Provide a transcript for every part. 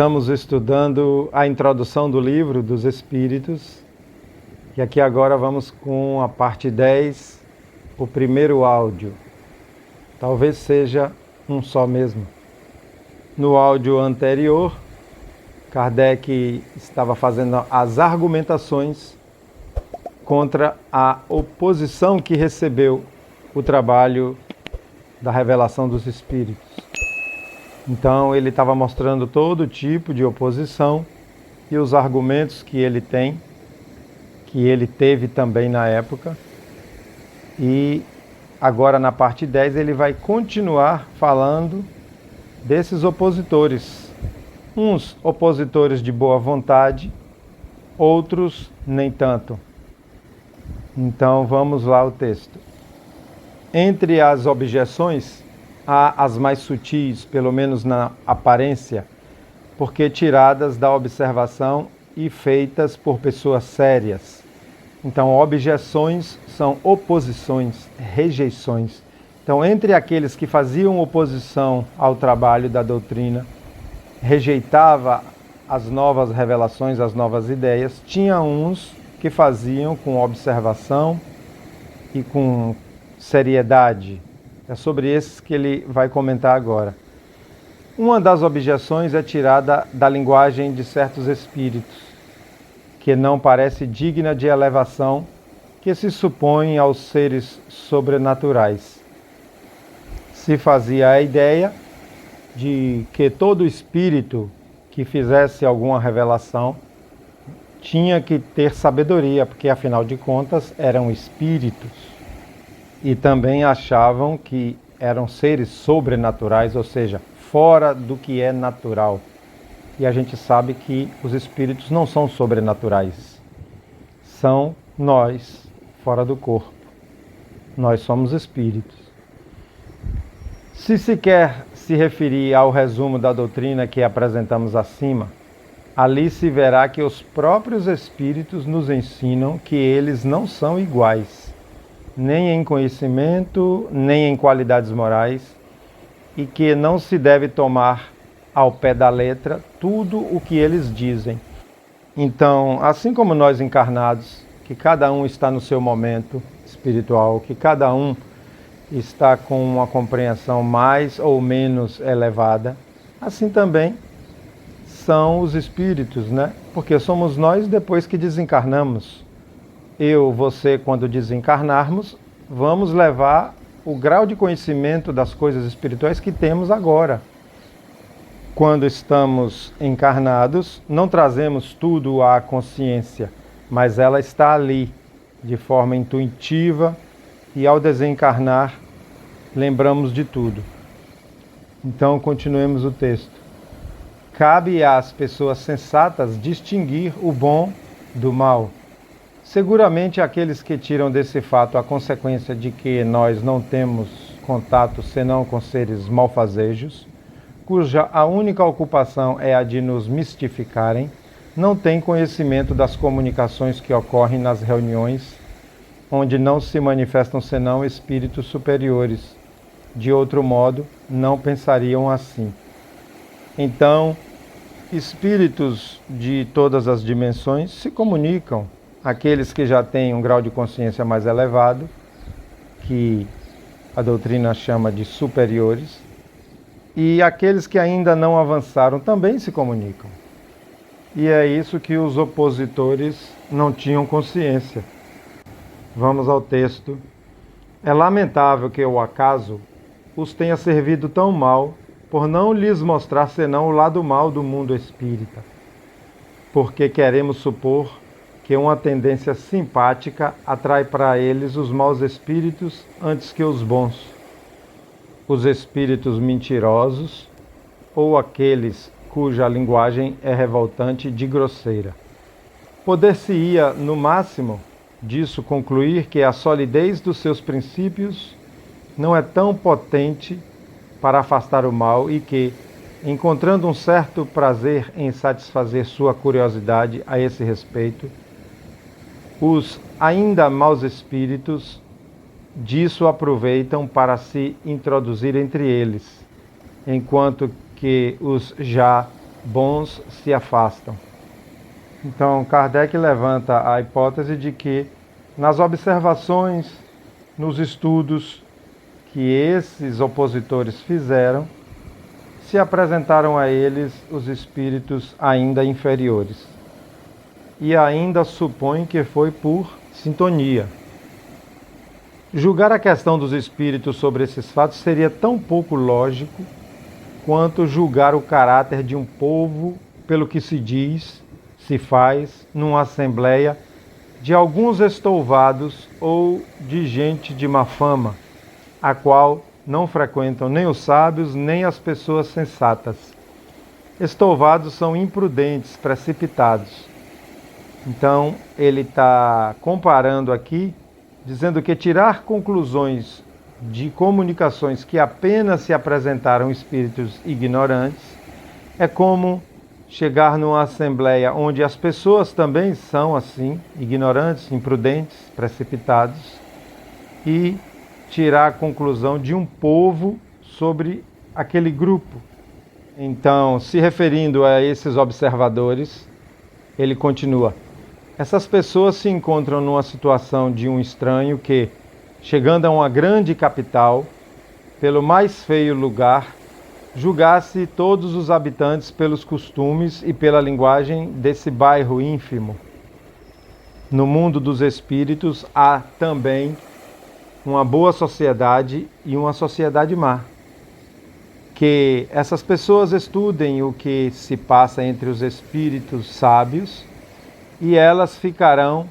Estamos estudando a introdução do livro dos Espíritos e aqui agora vamos com a parte 10, o primeiro áudio. Talvez seja um só mesmo. No áudio anterior, Kardec estava fazendo as argumentações contra a oposição que recebeu o trabalho da revelação dos Espíritos. Então ele estava mostrando todo tipo de oposição e os argumentos que ele tem, que ele teve também na época. E agora na parte 10 ele vai continuar falando desses opositores. Uns opositores de boa vontade, outros nem tanto. Então vamos lá ao texto. Entre as objeções, há as mais sutis, pelo menos na aparência, porque tiradas da observação e feitas por pessoas sérias. Então, objeções são oposições, rejeições. Então, entre aqueles que faziam oposição ao trabalho da doutrina, rejeitava as novas revelações, as novas ideias, tinha uns que faziam com observação e com seriedade. É sobre esses que ele vai comentar agora. Uma das objeções é tirada da linguagem de certos espíritos, que não parece digna de elevação, que se supõe aos seres sobrenaturais. Se fazia a ideia de que todo espírito que fizesse alguma revelação tinha que ter sabedoria, porque afinal de contas eram espíritos. E também achavam que eram seres sobrenaturais, ou seja, fora do que é natural. E a gente sabe que os espíritos não são sobrenaturais. São nós, fora do corpo. Nós somos espíritos. Se se quer se referir ao resumo da doutrina que apresentamos acima, ali se verá que os próprios espíritos nos ensinam que eles não são iguais, nem em conhecimento, nem em qualidades morais, e que não se deve tomar ao pé da letra tudo o que eles dizem. Então, assim como nós encarnados, que cada um está no seu momento espiritual, que cada um está com uma compreensão mais ou menos elevada, assim também são os espíritos, né? Porque somos nós depois que desencarnamos. Eu, você, quando desencarnarmos, vamos levar o grau de conhecimento das coisas espirituais que temos agora. Quando estamos encarnados, não trazemos tudo à consciência, mas ela está ali, de forma intuitiva, e ao desencarnar, lembramos de tudo. Então, continuemos o texto. Cabe às pessoas sensatas distinguir o bom do mal. Seguramente aqueles que tiram desse fato a consequência de que nós não temos contato senão com seres malfazejos, cuja a única ocupação é a de nos mistificarem, não têm conhecimento das comunicações que ocorrem nas reuniões, onde não se manifestam senão espíritos superiores. De outro modo, não pensariam assim. Então, espíritos de todas as dimensões se comunicam. Aqueles que já têm um grau de consciência mais elevado, que a doutrina chama de superiores, e aqueles que ainda não avançaram também se comunicam. E é isso que os opositores não tinham consciência. Vamos ao texto. É lamentável que o acaso os tenha servido tão mal por não lhes mostrar senão o lado mal do mundo espírita, porque queremos supor que uma tendência simpática atrai para eles os maus espíritos antes que os bons, os espíritos mentirosos ou aqueles cuja linguagem é revoltante de grosseira. Poder-se-ia, no máximo, disso concluir que a solidez dos seus princípios não é tão potente para afastar o mal e que, encontrando um certo prazer em satisfazer sua curiosidade a esse respeito, os ainda maus espíritos disso aproveitam para se introduzir entre eles, enquanto que os já bons se afastam. Então, Kardec levanta a hipótese de que, nas observações, nos estudos que esses opositores fizeram, se apresentaram a eles os espíritos ainda inferiores. E ainda supõe que foi por sintonia. Julgar a questão dos espíritos sobre esses fatos seria tão pouco lógico quanto julgar o caráter de um povo pelo que se diz, se faz, numa assembleia de alguns estouvados ou de gente de má fama, a qual não frequentam nem os sábios nem as pessoas sensatas. Estouvados são imprudentes, precipitados. Então, ele está comparando aqui, dizendo que tirar conclusões de comunicações que apenas se apresentaram espíritos ignorantes é como chegar numa assembleia onde as pessoas também são assim, ignorantes, imprudentes, precipitados, e tirar a conclusão de um povo sobre aquele grupo. Então, se referindo a esses observadores, ele continua: essas pessoas se encontram numa situação de um estranho que, chegando a uma grande capital, pelo mais feio lugar, julgasse todos os habitantes pelos costumes e pela linguagem desse bairro ínfimo. No mundo dos espíritos há também uma boa sociedade e uma sociedade má. Que essas pessoas estudem o que se passa entre os espíritos sábios e elas ficarão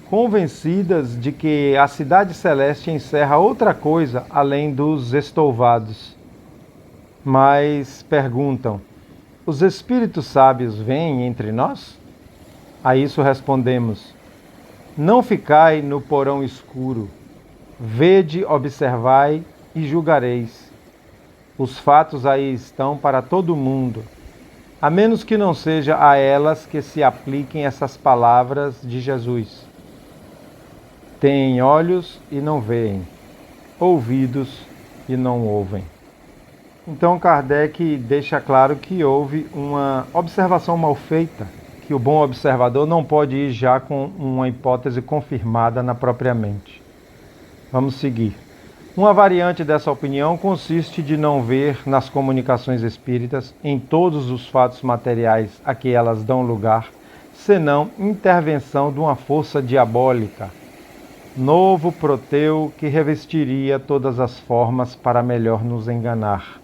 convencidas de que a cidade celeste encerra outra coisa além dos estouvados. Mas perguntam: os espíritos sábios vêm entre nós? A isso respondemos: não ficai no porão escuro, vede, observai e julgareis. Os fatos aí estão para todo mundo, a menos que não seja a elas que se apliquem essas palavras de Jesus. Têm olhos e não veem, ouvidos e não ouvem. Então Kardec deixa claro que houve uma observação mal feita, que o bom observador não pode ir já com uma hipótese confirmada na própria mente. Vamos seguir. Uma variante dessa opinião consiste de não ver nas comunicações espíritas, em todos os fatos materiais a que elas dão lugar, senão intervenção de uma força diabólica, novo Proteu que revestiria todas as formas para melhor nos enganar.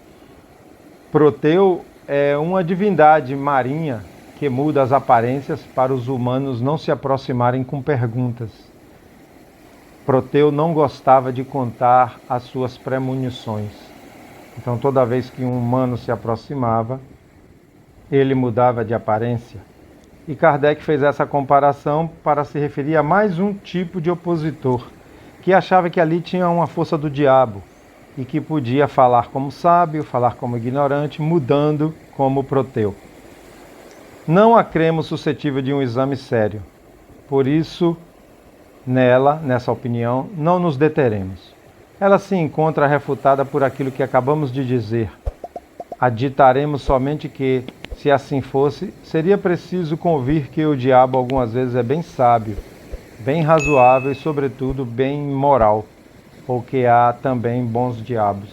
Proteu é uma divindade marinha que muda as aparências para os humanos não se aproximarem com perguntas. Proteu não gostava de contar as suas premonições. Então, toda vez que um humano se aproximava, ele mudava de aparência. E Kardec fez essa comparação para se referir a mais um tipo de opositor, que achava que ali tinha uma força do diabo e que podia falar como sábio, falar como ignorante, mudando como Proteu. Não a cremos suscetível de um exame sério. Por isso, nessa opinião, não nos deteremos. Ela se encontra refutada por aquilo que acabamos de dizer. Aditaremos somente que, se assim fosse, seria preciso convir que o diabo algumas vezes é bem sábio, bem razoável e, sobretudo, bem moral, ou que há também bons diabos.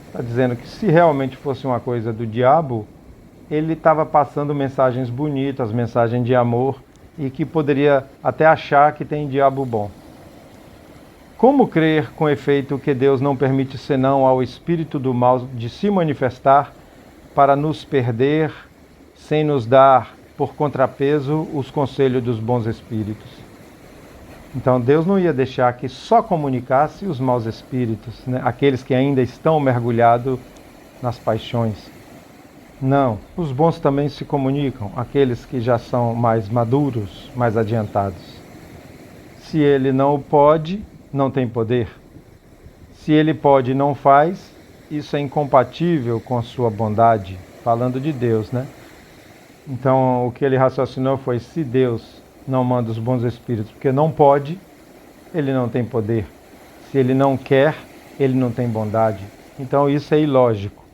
Está dizendo que se realmente fosse uma coisa do diabo, ele estava passando mensagens bonitas, mensagens de amor, e que poderia até achar que tem diabo bom. Como crer, com efeito, que Deus não permite senão ao espírito do mal de se manifestar para nos perder, sem nos dar, por contrapeso, os conselhos dos bons espíritos? Então Deus não ia deixar que só comunicasse os maus espíritos, né? Aqueles que ainda estão mergulhados nas paixões. Não, os bons também se comunicam, aqueles que já são mais maduros, mais adiantados. Se ele não pode, não tem poder. Se ele pode e não faz, isso é incompatível com a sua bondade, falando de Deus, né? Então o que ele raciocinou foi: se Deus não manda os bons espíritos porque não pode, ele não tem poder. Se ele não quer, ele não tem bondade. Então isso é ilógico.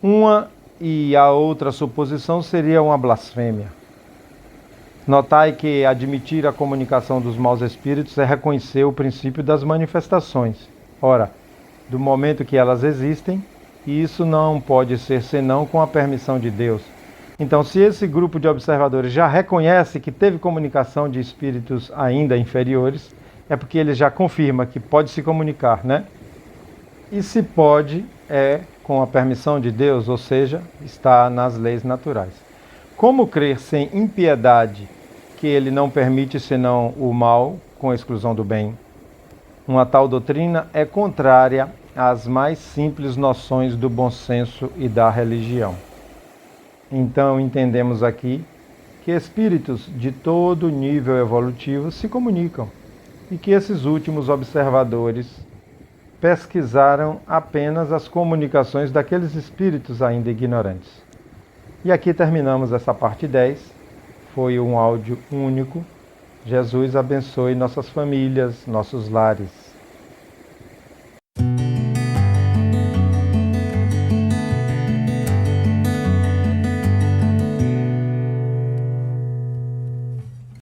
Uma e a outra suposição seria uma blasfêmia. Notai que admitir a comunicação dos maus espíritos é reconhecer o princípio das manifestações. Ora, do momento que elas existem, isso não pode ser senão com a permissão de Deus. Então, se esse grupo de observadores já reconhece que teve comunicação de espíritos ainda inferiores, é porque ele já confirma que pode se comunicar, né? E se pode, é com a permissão de Deus, ou seja, está nas leis naturais. Como crer sem impiedade que ele não permite senão o mal, com exclusão do bem? Uma tal doutrina é contrária às mais simples noções do bom senso e da religião. Então entendemos aqui que espíritos de todo nível evolutivo se comunicam e que esses últimos observadores pesquisaram apenas as comunicações daqueles espíritos ainda ignorantes. E aqui terminamos essa parte 10. Foi um áudio único. Jesus abençoe nossas famílias, nossos lares.